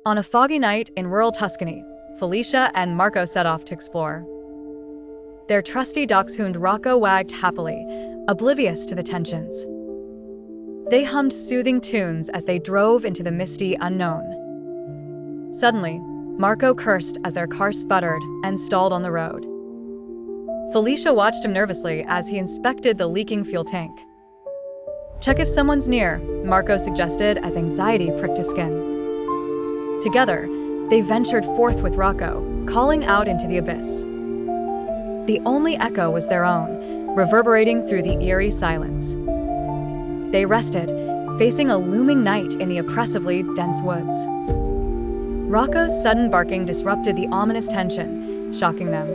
On a foggy night in rural Tuscany, Felicia and Marco set off to explore. Their trusty dachshund Rocco wagged happily, oblivious to the tensions. They hummed soothing tunes as they drove into the misty unknown. Suddenly, Marco cursed as their car sputtered and stalled on the road. Felicia watched him nervously as he inspected the leaking fuel tank. "Check if someone's near," Marco suggested as anxiety pricked his skin. Together, they ventured forth with Rocco, calling out into the abyss. The only echo was their own, reverberating through the eerie silence. They rested, facing a looming night in the oppressively dense woods. Rocco's sudden barking disrupted the ominous tension, shocking them.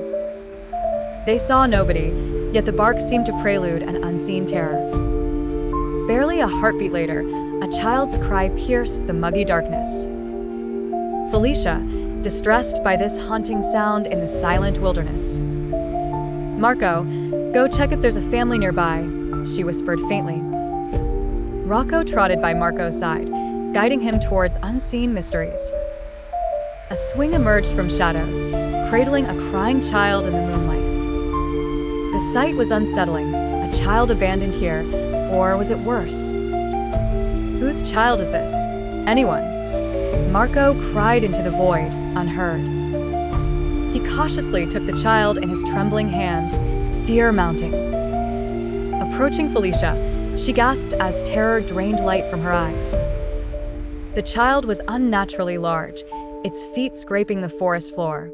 They saw nobody, yet the bark seemed to prelude an unseen terror. Barely a heartbeat later, a child's cry pierced the muggy darkness. Felicia, distressed by this haunting sound in the silent wilderness. "Marco, go check if there's a family nearby," she whispered faintly. Rocco trotted by Marco's side, guiding him towards unseen mysteries. A swing emerged from shadows, cradling a crying child in the moonlight. The sight was unsettling, a child abandoned here, or was it worse? "Whose child is this? Anyone?" Marco cried into the void, unheard. He cautiously took the child in his trembling hands, fear mounting. Approaching Felicia, she gasped as terror drained light from her eyes. The child was unnaturally large, its feet scraping the forest floor.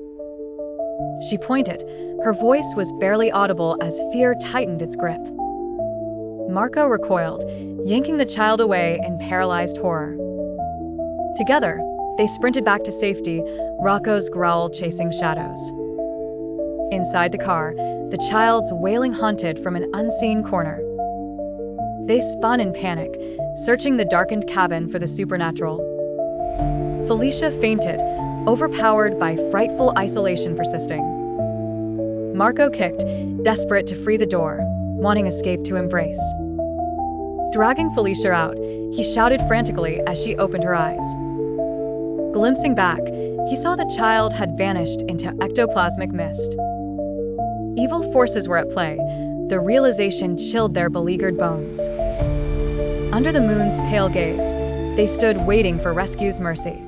She pointed. Her voice was barely audible as fear tightened its grip. Marco recoiled, yanking the child away in paralyzed horror. Together, they sprinted back to safety, Rocco's growl chasing shadows. Inside the car, the child's wailing haunted from an unseen corner. They spun in panic, searching the darkened cabin for the supernatural. Felicia fainted, overpowered by frightful isolation persisting. Marco kicked, desperate to free the door, wanting escape to embrace. Dragging Felicia out, he shouted frantically as she opened her eyes. Glimpsing back, he saw the child had vanished into ectoplasmic mist. Evil forces were at play. The realization chilled their beleaguered bones. Under the moon's pale gaze, they stood waiting for rescue's mercy.